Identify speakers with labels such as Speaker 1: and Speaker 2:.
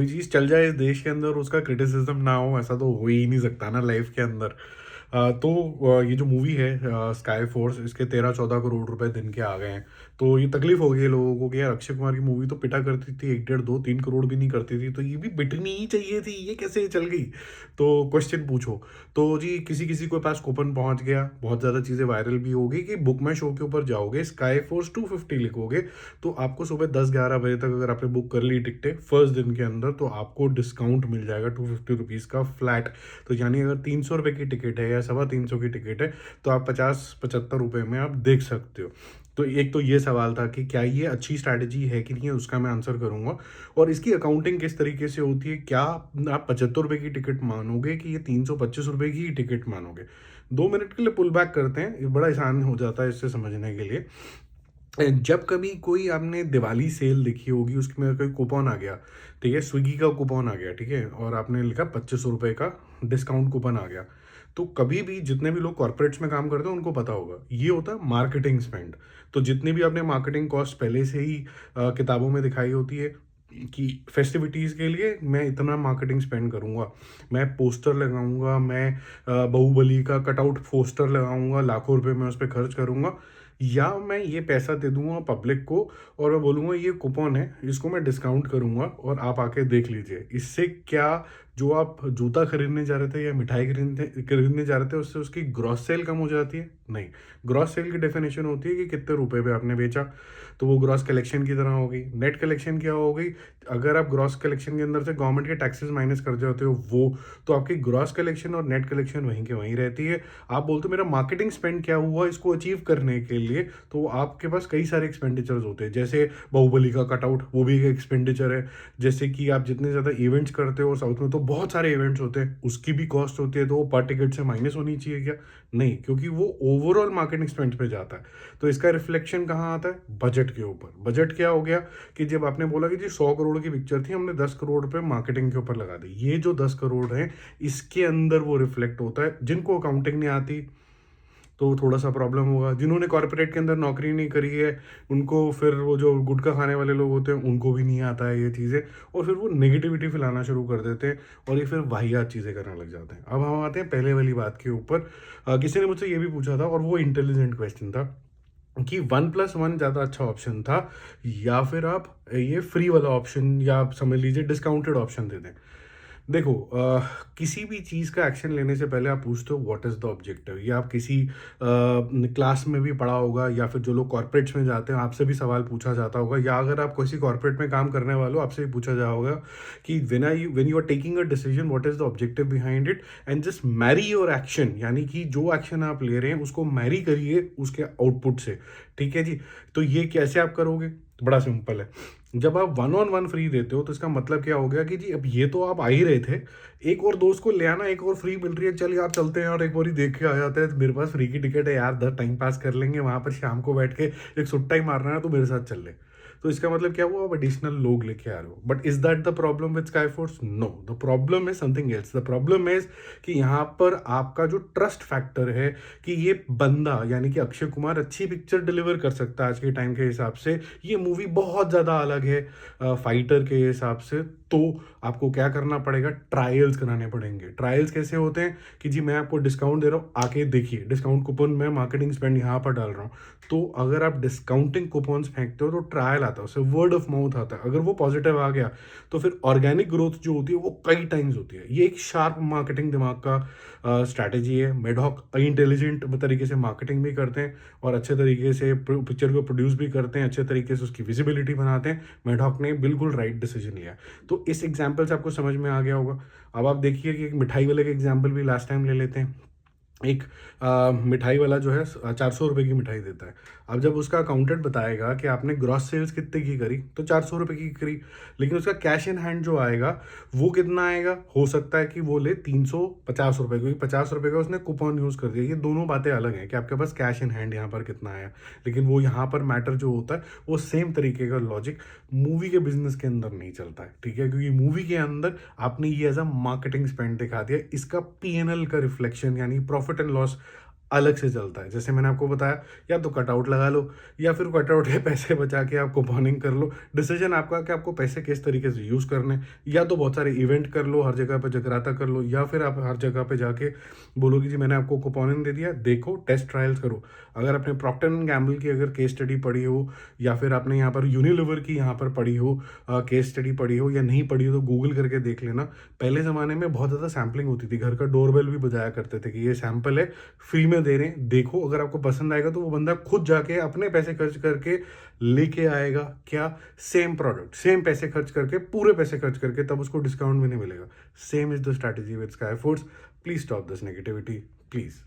Speaker 1: कोई चीज़ चल जाए इस देश के अंदर उसका क्रिटिसिज्म ना हो, ऐसा तो हो ही नहीं सकता ना लाइफ के अंदर। तो ये जो मूवी है स्काई फोर्स, इसके 13-14 करोड़ रुपए दिन के आ गए हैं। तो ये तकलीफ हो गई है लोगों को कि यार अक्षय कुमार की मूवी तो पिटा करती थी, 1 डेढ़ 2 3 करोड़ भी नहीं करती थी, तो ये भी पिटनी ही चाहिए थी, ये कैसे चल गई। तो क्वेश्चन पूछो। तो जी किसी किसी के पास कूपन पहुंच गया, बहुत ज़्यादा चीज़ें वायरल भी हो गई कि बुक माई शो के ऊपर जाओगे, स्काई फोर्स 250 लिखोगे, तो आपको सुबह 10-11 बजे तक अगर आपने बुक कर ली टिकटें फर्स्ट दिन के अंदर, तो आपको डिस्काउंट मिल जाएगा 250 रुपीज़ का फ्लैट। तो यानी अगर 300 रुपये की टिकट है या 350 की टिकट है, तो आप 50-75 रुपये में आप देख सकते हो। तो एक तो ये सवाल था कि क्या ये अच्छी स्ट्रैटेजी है कि नहीं है, उसका मैं आंसर करूंगा। और इसकी अकाउंटिंग किस तरीके से होती है, क्या आप 75 रुपये की टिकट मानोगे कि ये 325 रुपये की ही टिकट मानोगे। 2 मिनट के लिए पुल बैक करते हैं, ये बड़ा आसान हो जाता है इससे समझने के लिए। जब कभी कोई आपने दिवाली सेल देखी होगी, उसमें कोई कूपन आ गया, ठीक है, स्विगी का कूपन आ गया, ठीक है, और आपने लिखा 2500 रुपये का डिस्काउंट कूपन आ गया। तो कभी भी जितने भी लोग कॉर्पोरेट्स में काम करते हैं उनको पता होगा, ये होता है मार्केटिंग स्पेंड। तो जितनी भी आपने मार्केटिंग कॉस्ट पहले से ही किताबों में दिखाई होती है कि फेस्टिविटीज़ के लिए मैं इतना मार्केटिंग स्पेंड करूंगा, मैं पोस्टर लगाऊंगा, मैं बाहुबली का कटआउट पोस्टर लगाऊंगा, लाखों रुपए मैं उस पर खर्च करूंगा, या मैं ये पैसा दे दूंगा पब्लिक को और मैं बोलूँगा ये कूपन है, इसको मैं डिस्काउंट करूंगा और आप आके देख लीजिए। इससे क्या, जो आप जूता खरीदने जा रहे थे या मिठाई खरीदने खरीदने जा रहे थे, उससे उसकी ग्रॉस सेल कम हो जाती है? नहीं। ग्रॉस सेल की डेफिनेशन होती है कि कितने रुपए पे आपने बेचा, तो वो ग्रॉस कलेक्शन की तरह हो गई। नेट कलेक्शन क्या हो गई, अगर आप ग्रॉस कलेक्शन के अंदर से गवर्नमेंट के टैक्सेस माइनस कर जाते हो वो, तो आपकी ग्रॉस कलेक्शन और नेट कलेक्शन वहीं के वहीं रहती है। आप बोलते हो मेरा मार्केटिंग स्पेंड क्या हुआ इसको अचीव करने के लिए, तो आपके पास कई सारे एक्सपेंडिचर्स होते हैं, जैसे बाहुबली का कटआउट, वो भी एक एक्सपेंडिचर है। जैसे कि आप जितने ज़्यादा इवेंट्स करते हो, और साउथ में तो बहुत सारे इवेंट्स होते हैं, उसकी भी कॉस्ट होती है, तो वो पर टिकट से माइनस होनी चाहिए क्या? नहीं, क्योंकि वो ओवरऑल मार्केटिंग स्पेंड पे जाता है। तो इसका रिफ्लेक्शन कहाँ आता है? बजट के ऊपर। बजट क्या हो गया कि जब आपने बोला कि जी 100 करोड़ की पिक्चर थी, हमने 10 करोड़ रुपए मार्केटिंग के ऊपर लगा दी, ये जो 10 करोड़ है इसके अंदर वो रिफ्लेक्ट होता है। जिनको अकाउंटिंग नहीं आती तो थोड़ा सा प्रॉब्लम होगा, जिन्होंने कॉर्पोरेट के अंदर नौकरी नहीं करी है उनको, फिर वो जो गुटखा खाने वाले लोग होते हैं उनको भी नहीं आता है ये चीज़ें, और फिर वो नेगेटिविटी फैलाना शुरू कर देते हैं और ये फिर वाहियात चीज़ें करने लग जाते हैं। अब हम आते हैं पहले वाली बात के ऊपर। किसी ने मुझसे ये भी पूछा था और वो इंटेलिजेंट क्वेश्चन था कि 1+1 ज़्यादा अच्छा ऑप्शन था या फिर आप ये फ्री वाला ऑप्शन, या आप समझ लीजिए डिस्काउंटेड ऑप्शन दे दें। देखो किसी भी चीज़ का एक्शन लेने से पहले आप पूछते हो व्हाट इज़ द ऑब्जेक्टिव। ये आप किसी क्लास में भी पढ़ा होगा, या फिर जो लोग कॉर्पोरेट्स में जाते हैं आपसे भी सवाल पूछा जाता होगा, या अगर आप किसी कॉर्पोरेट में काम करने वाले हो आपसे भी पूछा जाएगा कि when you are taking a decision what is the objective behind it, and just marry your action, यानी कि जो एक्शन आप ले रहे हैं उसको मैरी करिए उसके आउटपुट से। ठीक है जी। तो ये कैसे आप करोगे? बड़ा सिंपल है। जब आप 1-on-1 फ्री देते हो तो इसका मतलब क्या हो गया कि जी अब ये तो आप आ ही रहे थे, एक और दोस्त को ले आना, एक और फ्री मिल रही है, चल यार चलते हैं और एक बार ही देख के आ जाते हैं, मेरे पास फ्री की टिकट है यार, 10 टाइम पास कर लेंगे वहां पर, शाम को बैठ के एक सुट्टा ही मारना है तो मेरे साथ चल ले। तो इसका मतलब क्या हुआ, आप एडिशनल लोग लेके आ रहे हो। But is that the problem with Sky Force? No, the problem is something else. The problem is कि यहाँ पर आपका जो ट्रस्ट फैक्टर है कि ये बंदा यानी कि अक्षय कुमार अच्छी पिक्चर डिलीवर कर सकता है आज के टाइम के हिसाब से, ये मूवी बहुत ज़्यादा अलग है फाइटर के हिसाब से, तो आपको क्या करना पड़ेगा, ट्रायल्स कराने पड़ेंगे। ट्रायल्स कैसे होते हैं कि जी मैं आपको डिस्काउंट दे रहा हूँ, आके देखिए, डिस्काउंट कूपन मैं मार्केटिंग स्पेंड यहाँ पर डाल रहा हूँ। तो अगर आप डिस्काउंटिंग कूपन्स फेंकते हो तो ट्रायल आता है, उससे वर्ड ऑफ माउथ आता है, अगर वो पॉजिटिव आ गया तो फिर ऑर्गेनिक ग्रोथ जो होती है वो कई टाइम्स होती है। ये एक शार्प मार्केटिंग दिमाग का स्ट्रैटेजी है। मेडॉक इंटेलिजेंट तरीके से मार्केटिंग भी करते हैं और अच्छे तरीके से पिक्चर को प्रोड्यूस भी करते हैं, अच्छे तरीके से उसकी विजिबिलिटी बनाते हैं। मेडॉक ने बिल्कुल राइट डिसीजन लिया। तो इस एग्जाम्पल से आपको समझ में आ गया होगा। अब आप देखिए कि एक मिठाई वाले का एग्जाम्पल भी लास्ट टाइम ले लेते हैं। एक मिठाई वाला जो है 400 रुपये की मिठाई देता है। अब जब उसका अकाउंटेंट बताएगा कि आपने ग्रॉस सेल्स कितने की करी, तो 400 रुपये की करी, लेकिन उसका कैश इन हैंड जो आएगा वो कितना आएगा, हो सकता है कि वो ले 350 रुपये, क्योंकि 50 रुपये का उसने कूपन यूज़ कर दिया। ये दोनों बातें अलग हैं कि आपके पास कैश इन हैंड यहाँ पर कितना आया, लेकिन वो यहाँ पर मैटर जो होता है वो सेम तरीके का लॉजिक मूवी के बिजनेस के अंदर नहीं चलता है। ठीक है, क्योंकि मूवी के अंदर आपने ये एज अ मार्केटिंग स्पेंड दिखा दिया, इसका P&L का रिफ्लेक्शन यानी प्रॉफिट एंड लॉस अलग से चलता है। जैसे मैंने आपको बताया, या तो कटआउट लगा लो या फिर कटआउट के पैसे बचा के आप कूपनिंग कर लो। डिसीजन आपका कि आपको पैसे किस तरीके से यूज़ करने हैं। या तो बहुत सारे इवेंट कर लो, हर जगह पे जगराता कर लो, या फिर आप हर जगह पे जाके बोलो कि जी मैंने आपको कूपनिंग दे दिया, देखो टेस्ट ट्रायल्स करो। अगर आपने प्रॉक्टर एंड गैम्बल की अगर केस स्टडी पढ़ी हो, या फिर आपने यहाँ पर यूनिलीवर की यहाँ पर पढ़ी हो, केस स्टडी पढ़ी हो या नहीं पढ़ी हो, तो गूगल करके देख लेना। पहले ज़माने में बहुत ज़्यादा सैम्पलिंग होती थी, घर का डोरबेल भी बजाया करते थे कि ये सैंपल है, फ्री में दे रहे हैं, देखो अगर आपको पसंद आएगा तो वो बंदा खुद जाके अपने पैसे खर्च करके लेके आएगा। क्या? सेम प्रोडक्ट, सेम पैसे खर्च करके, पूरे पैसे खर्च करके, तब उसको डिस्काउंट भी नहीं मिलेगा। Same is the strategy with sky foods. Please stop this negativity, please.